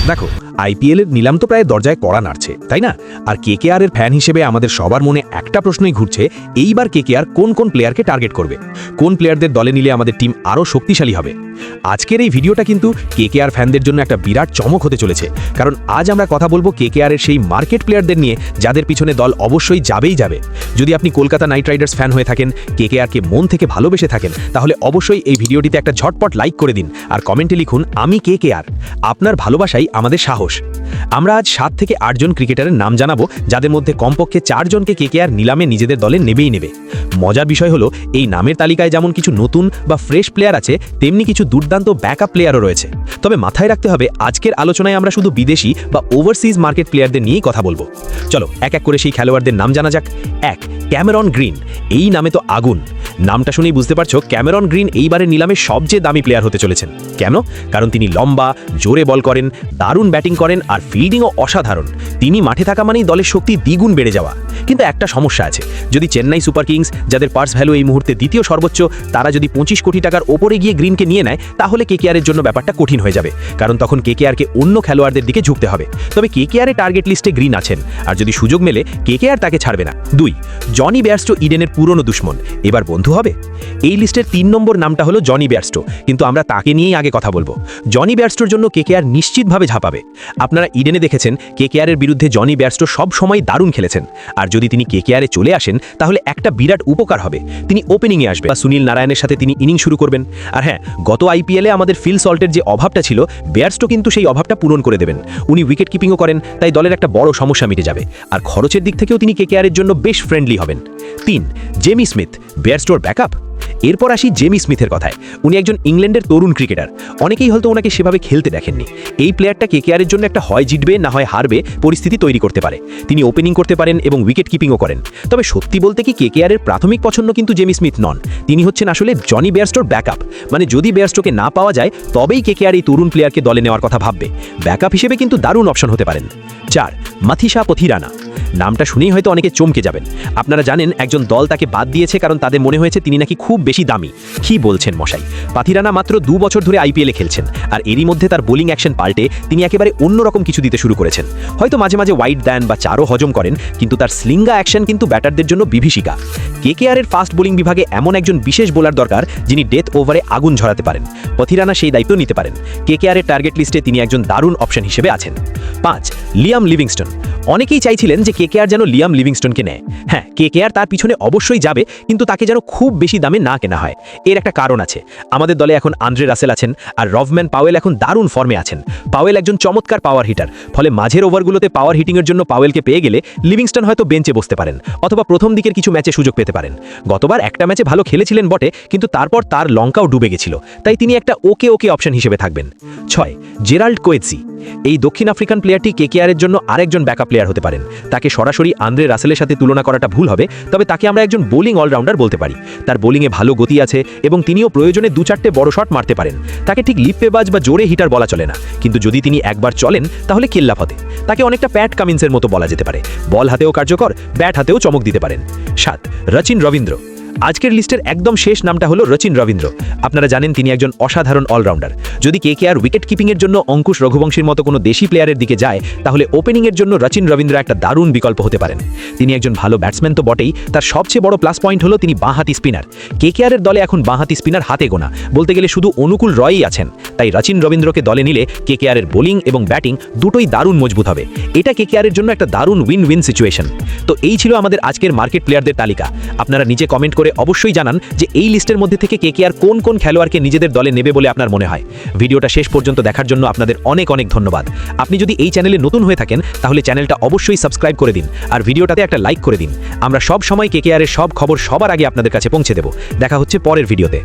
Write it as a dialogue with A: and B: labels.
A: দেখো, আইপিএল এর নিলাম তো প্রায় দরজায় কড়া নাড়ছে, তাই না? আর কেকেআর এর ফ্যান হিসেবে আমাদের সবার মনে একটা প্রশ্নই ঘুরছে, এইবার কেকেআর কোন কোন প্লেয়ারকে টার্গেট করবে, কোন প্লেয়ারদের দলে নিলে আমাদের টিম আরও শক্তিশালী হবে। আজকের এই ভিডিওটা কিন্তু কেকেআর ফ্যানদের জন্য একটা বিরাট চমক হতে চলেছে, কারণ আজ আমরা কথা বলবো কেকেআর এর সেই মার্কেট প্লেয়ারদের নিয়ে যাদের পিছনে দল অবশ্যই যাবেই যাবে। যদি আপনি কলকাতা নাইট রাইডার্স ফ্যান হয়ে থাকেন, কেকেআরকে মন থেকে ভালোবেসে থাকেন, তাহলে অবশ্যই এই ভিডিওটিতে একটা ঝটপট লাইক করে দিন আর কমেন্টে লিখুন আমি কেকেআর। আপনার ভালোবাসাই আমাদের সাহস। আমরা আজ 7 থেকে 8 জন ক্রিকেটারের নাম জানাবো, যাদের মধ্যে কমপক্ষে 4 জনকে কেকেআর নিলামে নিজেদের দলে নেবেই নেবে। মজার বিষয় হলো, এই নামের তালিকায় যেমন কিছু নতুন বা ফ্রেশ প্লেয়ার আছে, তেমনি কিছু দুর্দান্ত ব্যাকআপ প্লেয়ারও রয়েছে। তবে মাথায় রাখতে হবে, আজকের আলোচনায় আমরা শুধু বিদেশি বা ওভারসিজ মার্কেট প্লেয়ারদের নিয়েই কথা বলবো। চলো এক এক করে সেই খেলোয়াড়দের নাম জানা যাক। 1. Cameron green. এই নামে তো আগুন। নামটা শুনেই বুঝতে পারছো, ক্যামেরন গ্রিন এইবারের নিলামে সবচেয়ে দামি প্লেয়ার হতে চলেছেন। কেন? কারণ তিনি লম্বা, জোরে বল করেন, দারুণ ব্যাটিং করেন আর ফিল্ডিংও অসাধারণ। তিনি মাঠে থাকা মানেই দলের শক্তি দ্বিগুণ বেড়ে যাওয়া। কিন্তু একটা সমস্যা আছে, যদি চেন্নাই সুপার কিংস, যাদের পার্স ভ্যালু এই মুহূর্তে দ্বিতীয় সর্বোচ্চ, তারা যদি 25 কোটি টাকার ওপরে গিয়ে গ্রিনকে নিয়ে নেয়, তাহলে কেকেআরের জন্য ব্যাপারটা কঠিন হয়ে যাবে, কারণ তখন কেকেআরকে অন্য খেলোয়াড়দের দিকে ঝুঁকতে হবে। তবে কেকেআরের টার্গেট লিস্টে গ্রিন আছেন, আর যদি সুযোগ মেলে কেকেআর তাকে ছাড়বে না। 2. জনি বেয়ারস্টো, ইডেনের পুরনো দুশ্মন, এবার বন্ধু হবে। এই লিস্টের 3 নম্বর নামটা হলো জনি বেয়ারস্টো, কিন্তু আমরা তাকে নিয়েই আগে কথা বলবো। জনি বেয়ারস্টোর জন্য কেকেআর নিশ্চিতভাবে ঝাঁপাবে। আপনারা ইডেনে দেখেছেন কেকেআরের বিরুদ্ধে জনি বেয়ারস্টো সব সময় দারুণ খেলেছেন, আর যদি তিনি কেকেআরে চলে আসেন, তাহলে একটা বিরাট উপকার হবে। তিনি ওপেনিংয়ে আসবে বা সুনীল নারায়ণের সাথে তিনি ইনিংস শুরু করবেন। আর হ্যাঁ, গত আইপিএলে আমাদের ফিল সল্টের যে অভাবটা ছিল, বেয়ারস্টো কিন্তু সেই অভাবটা পূরণ করে দেবেন। উনি উইকেট কিপিংও করেন, তাই দলের একটা বড় সমস্যা মিটে যাবে। আর খরচের দিক থেকেও তিনি কেকেআরের জন্য বেশ ফ্রেন্ডলি হবেন। 3. জেমি স্মিথ, বেয়ারস্টোর ব্যাকআপ। এরপর আসি জেমি স্মিথের কথায়। উনি একজন ইংল্যান্ডের তরুণ ক্রিকেটার, অনেকেই হয়তো ওনাকে সেভাবে খেলতে দেখেননি। এই প্লেয়ারটা কেকেআরের জন্য একটা হয় জিতবে না হয় হারবে পরিস্থিতি তৈরি করতে পারে। তিনি ওপেনিং করতে পারেন এবং উইকেট কিপিংও করেন। তবে সত্যি বলতে কি, কেকেআরের প্রাথমিক পছন্দ কিন্তু জেমি স্মিথ নন, তিনি হচ্ছেন আসলে জনি বেয়ারস্টোর ব্যাকআপ। মানে যদি বেয়ারস্টোকে না পাওয়া যায়, তবেই কেকেআর এই তরুণ প্লেয়ারকে দলে নেওয়ার কথা ভাববে। ব্যাকআপ হিসেবে কিন্তু দারুণ অপশন হতে পারেন। 4. মাথিসা পথিরানা। নামটা শুনেই হয়তো অনেকে চমকে যাবেন। আপনারা জানেন, একজন দল তাকে বাদ দিয়েছে কারণ তাদের মনে হয়েছে তিনি নাকি খুব বেশি দামি। কি বলছেন মশাই? পাথিরানা মাত্র 2 বছর ধরে আইপিএলে খেলছেন, আর এরই মধ্যে তার বোলিং অ্যাকশন পাল্টে তিনি একেবারে অন্যরকম কিছু দিতে শুরু করেছেন। হয়তো মাঝে মাঝে ওয়াইড দেন বা চারও হজম করেন, কিন্তু তার স্লিঙ্গা অ্যাকশন কিন্তু ব্যাটারদের জন্য বিভীষিকা। কেকেআরের ফাস্ট বোলিং বিভাগে এমন একজন বিশেষ বোলার দরকার, যিনি ডেথ ওভারে আগুন ঝরাতে পারেন। পথিরানা সেই দায়িত্ব নিতে পারেন। কেকেআরের টার্গেট লিস্টে তিনি একজন দারুণ অপশন হিসেবে আছেন। 5. Liam Livingstone. অনেকেই চাইছিলেন যে কেকেআর যেন লিয়াম লিভিংস্টনকে নেয়। হ্যাঁ, কেকেআর তার পিছনে অবশ্যই যাবে, কিন্তু তাকে যেন খুব বেশি দামে না কেনা হয়। এর একটা কারণ আছে। আমাদের দলে এখন আন্দ্রে রাসেল আছেন, আর রভম্যান পাওয়েল এখন দারুণ ফর্মে আছেন। পাওয়েল একজন চমৎকার পাওয়ার হিটার, ফলে মাঝের ওভারগুলোতে পাওয়ার হিটিংয়ের জন্য পাওয়েলকে পেয়ে গেলে লিভিংস্টন হয়তো বেঞ্চে বসতে পারেন, অথবা প্রথম দিকের কিছু ম্যাচে সুযোগ পেতে পারেন। গতবার একটা ম্যাচে ভালো খেলেছিলেন বটে, কিন্তু তারপর তার লঙ্কাও ডুবে গেছিল, তাই তিনি একটা ওকে অপশন হিসেবে থাকবেন। 6. জেরাল্ড কোয়েৎসি। এই দক্ষিণ আফ্রিকান প্লেয়ারটি কেকেআরের জন্য আরেকজন ব্যাকআপ প্লেয়ার হতে পারেন। তাকে সরাসরি আন্দ্রে রাসেলের সাথে তুলনা করাটা ভুল হবে, তবে তাকে আমরা একজন বোলিং অলরাউন্ডার বলতে পারি। তার বোলিংয়ে ভালো গতি আছে এবং তিনিও প্রয়োজনে 2-4টে বড় শট মারতে পারেন। তাকে ঠিক লিপ্পেবাজ বা জোরে হিটার বলা চলে না, কিন্তু যদি তিনি একবার চলেন, তাহলে কেল্লা ফতে। তাকে অনেকটা প্যাট কামিন্সের মতো বলা যেতে পারে। বল হাতেও কার্যকর, ব্যাট হাতেও চমক দিতে পারেন। 7. রচিন রবীন্দ্র। আজকের লিস্টের একদম শেষ নামটা হলো রচিন রবীন্দ্র। আপনারা জানেন তিনি একজন অসাধারণ অলরাউন্ডার। যদি কেকেআর উইকেট কিপিংয়ের জন্য অঙ্কুশ রঘুবংশীর মতো কোনো দেশি প্লেয়ারের দিকে যায়, তাহলে ওপেনিংয়ের জন্য রচিন রবীন্দ্র একটা দারুণ বিকল্প হতে পারেন। তিনি একজন ভালো ব্যাটসম্যান তো বটেই, তার সবচেয়ে বড় প্লাস পয়েন্ট হলো তিনি বাঁহাতি স্পিনার। কেকেআরের দলে এখন বাঁহাতি স্পিনার হাতে গোনা, বলতে গেলে শুধু অনুকূল রয়ই আছেন। তাই রচিন রবীন্দ্রকে দলে নিলে কেকেআরের বোলিং এবং ব্যাটিং দুটোই দারুণ মজবুত হবে। এটা কেকেআরের জন্য একটা দারুণ উইন সিচুয়েশন। তো এই ছিল আমাদের আজকের মার্কেট প্লেয়ারদের তালিকা। আপনারা নিচে কমেন্ট করে অবশ্যই জানান যে এই লিস্টের মধ্যে থেকে কেকেআর কোন কোন খেলোয়াড়কে নিজেদের দলে নেবে বলে আপনার মনে হয়। ভিডিওটা শেষ পর্যন্ত দেখার জন্য আপনাদের অনেক ধন্যবাদ। আপনি যদি এই চ্যানেলে নতুন হয়ে থাকেন, তাহলে চ্যানেলটা অবশ্যই সাবস্ক্রাইব করে দিন, আর ভিডিওটাতে একটা লাইক করে দিন। আমরা সব সময় কেকেআরের সব খবর সবার আগে আপনাদের কাছে পৌঁছে দেব। দেখা হচ্ছে পরের ভিডিওতে।